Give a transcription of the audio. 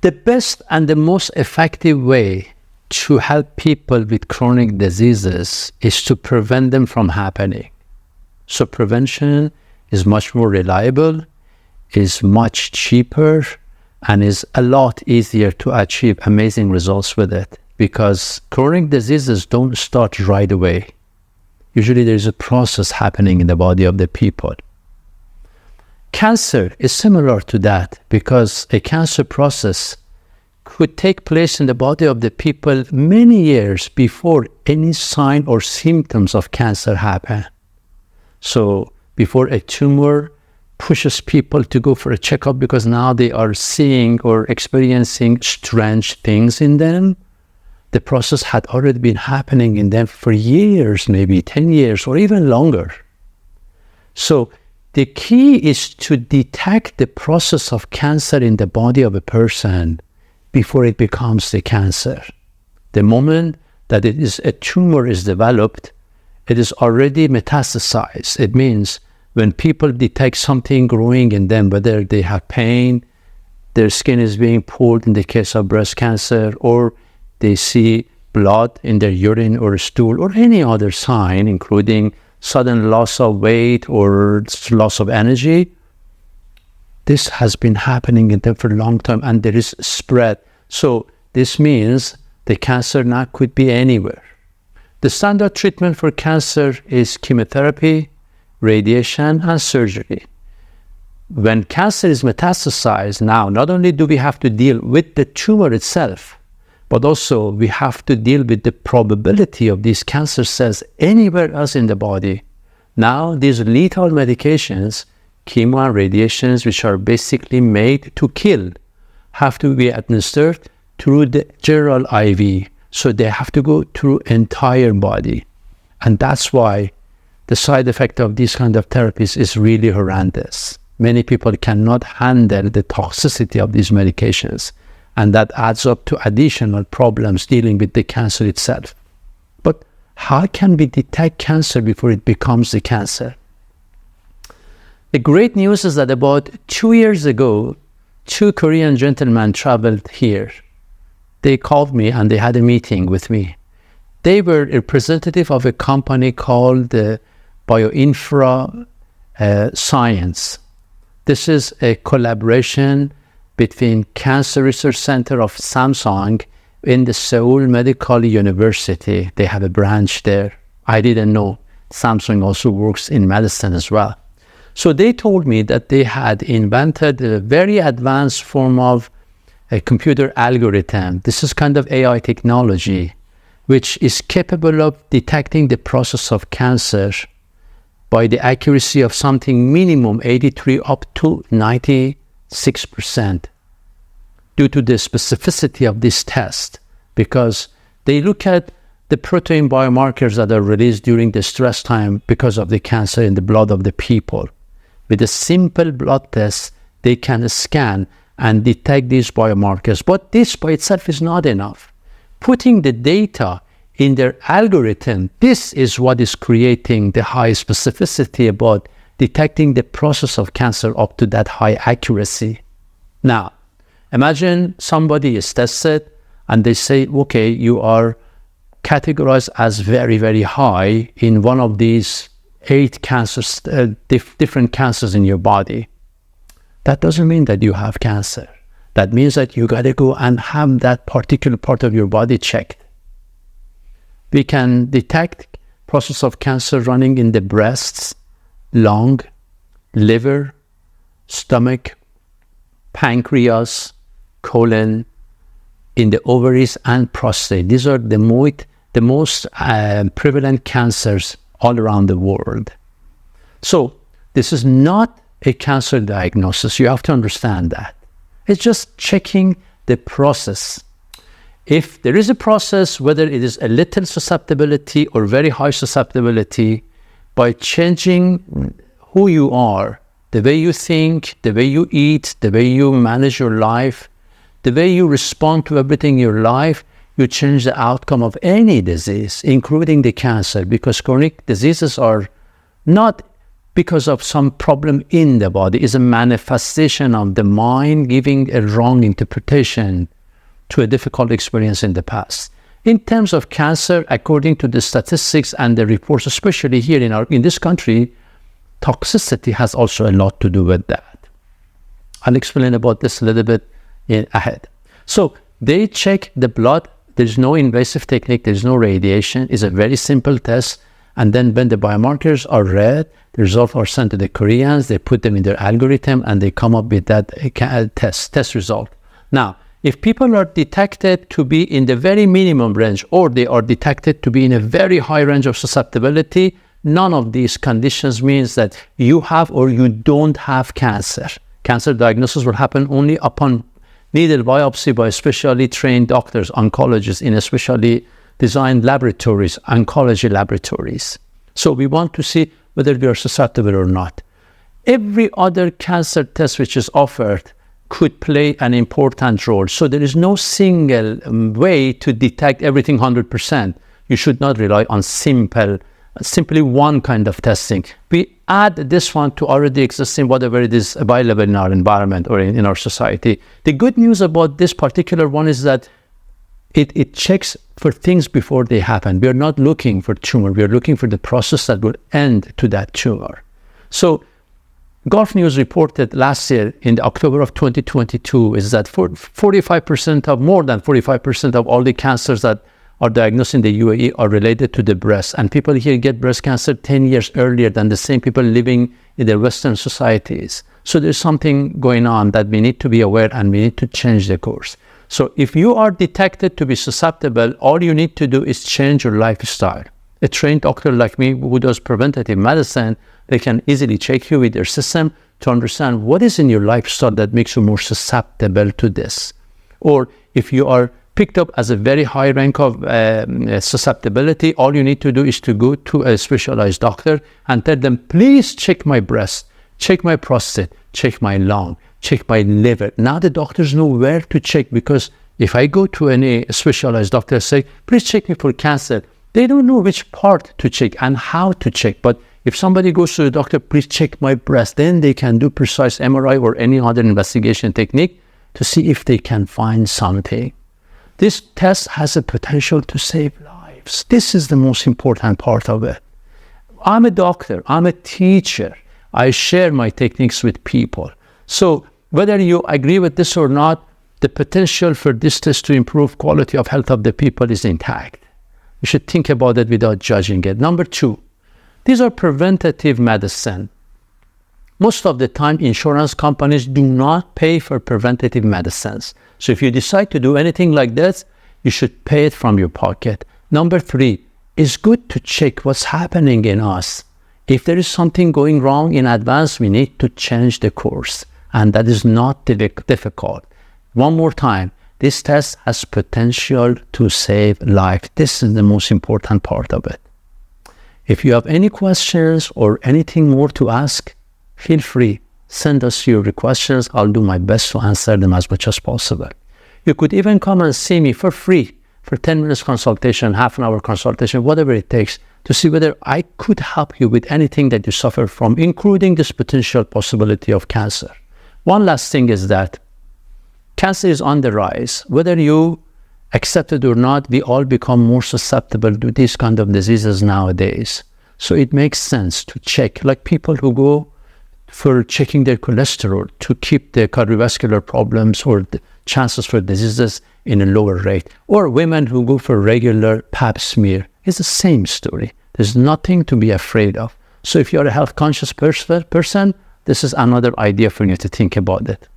The best and the most effective way to help people with chronic diseases is to prevent them from happening. So prevention is much more reliable, is much cheaper, and is a lot easier to achieve amazing results with it, because chronic diseases don't start right away. Usually there is a process happening in the body of the people. Cancer is similar to that, because a cancer process could take place in the body of the people many years before any sign or symptoms of cancer happen. So before a tumor pushes people to go for a checkup because now they are seeing or experiencing strange things in them, the process had already been happening in them for years, maybe 10 years or even longer. So the key is to detect the process of cancer in the body of a person before it becomes the cancer. The moment that a tumor is developed, it is already metastasized. It means when people detect something growing in them, whether they have pain, their skin is being pulled in the case of breast cancer, or they see blood in their urine or stool, or any other sign, including sudden loss of weight or loss of energy, this has been happening in them for a long time, and there is spread. So this means the cancer now could be anywhere. The standard treatment for cancer is chemotherapy, radiation, and surgery. When cancer is metastasized, now not only do we have to deal with the tumor itself, but also we have to deal with the probability of these cancer cells anywhere else in the body. Now these lethal medications, chemo and radiations, which are basically made to kill, have to be administered through the general IV. So they have to go through entire body. And that's why the side effect of these kind of therapies is really horrendous. Many people cannot handle the toxicity of these medications, and that adds up to additional problems dealing with the cancer itself. But how can we detect cancer before it becomes the cancer? The great news is that about 2 years ago, 2 Korean gentlemen traveled here. They called me and they had a meeting with me. They were a representative of a company called Bioinfra Science. This is a collaboration between Cancer Research Center of Samsung in the Seoul Medical University. They have a branch there. I didn't know Samsung also works in medicine as well. So they told me that they had invented a very advanced form of a computer algorithm. This is kind of AI technology, which is capable of detecting the process of cancer by the accuracy of something minimum 83 up to 96% due to the specificity of this test, because they look at the protein biomarkers that are released during the stress time because of the cancer in the blood of the people. With a simple blood test, they can scan and detect these biomarkers. But this by itself is not enough. Putting the data in their algorithm, this is what is creating the high specificity about detecting the process of cancer up to that high accuracy. Now, imagine somebody is tested and they say, okay, you are categorized as very, very high in one of these 8 cancers, different cancers in your body. That doesn't mean that you have cancer. That means that you got to go and have that particular part of your body checked. We can detect process of cancer running in the breasts, lung, liver, stomach, pancreas, colon, in the ovaries and prostate. These are the most prevalent cancers all around the world. So this is not a cancer diagnosis. You have to understand that. It's just checking the process. If there is a process, whether it is a little susceptibility or very high susceptibility, by changing who you are, the way you think, the way you eat, the way you manage your life, the way you respond to everything in your life, you change the outcome of any disease, including the cancer, because chronic diseases are not because of some problem in the body. It's a manifestation of the mind giving a wrong interpretation to a difficult experience in the past. In terms of cancer, according to the statistics and the reports, especially here in this country, toxicity has also a lot to do with that. I'll explain about this a little bit ahead. So they check the blood. There's no invasive technique. There's no radiation. It's a very simple test. And then when the biomarkers are read, the results are sent to the Koreans. They put them in their algorithm and they come up with that test result. Now, if people are detected to be in the very minimum range, or they are detected to be in a very high range of susceptibility, none of these conditions means that you have or you don't have cancer. Cancer diagnosis will happen only upon needle biopsy by specially trained doctors, oncologists in especially designed laboratories, oncology laboratories. So we want to see whether we are susceptible or not. Every other cancer test which is offered could play an important role. So there is no single way to detect everything 100%. You should not rely on simply one kind of testing. We add this one to already existing whatever it is available in our environment or in our society. The good news about this particular one is that it checks for things before they happen. We are not looking for tumor. We are looking for the process that will end to that tumor. So Gulf News reported last year in October of 2022 is that more than 45% of all the cancers that are diagnosed in the UAE are related to the breast. And people here get breast cancer 10 years earlier than the same people living in their Western societies. So there's something going on that we need to be aware and we need to change the course. So if you are detected to be susceptible, all you need to do is change your lifestyle. A trained doctor like me who does preventative medicine, they can easily check you with their system to understand what is in your lifestyle that makes you more susceptible to this. Or if you are picked up as a very high rank of susceptibility, all you need to do is to go to a specialized doctor and tell them, please check my breast, check my prostate, check my lung, check my liver. Now the doctors know where to check, because if I go to any specialized doctor and say, please check me for cancer, they don't know which part to check and how to check. But if somebody goes to the doctor, please check my breast, then they can do precise MRI or any other investigation technique to see if they can find something. This test has a potential to save lives. This is the most important part of it. I'm a doctor, I'm a teacher. I share my techniques with people. So whether you agree with this or not, the potential for this test to improve quality of health of the people is intact. You should think about it without judging it. Number two, these are preventative medicine. Most of the time, insurance companies do not pay for preventative medicines. So if you decide to do anything like this, you should pay it from your pocket. Number three, it's good to check what's happening in us. If there is something going wrong in advance, we need to change the course. And that is not difficult. One more time, this test has potential to save life. This is the most important part of it. If you have any questions or anything more to ask, feel free. Send us your questions. I'll do my best to answer them as much as possible. You could even come and see me for free for 10 minutes consultation, half an hour consultation, whatever it takes, to see whether I could help you with anything that you suffer from, including this potential possibility of cancer. One last thing is that cancer is on the rise. Whether you accept it or not, we all become more susceptible to these kind of diseases nowadays. So it makes sense to check, like people who go for checking their cholesterol to keep their cardiovascular problems or the chances for diseases in a lower rate, or women who go for regular pap smear. It's the same story. There's nothing to be afraid of. So if you're a health conscious person, this is another idea for you to think about it.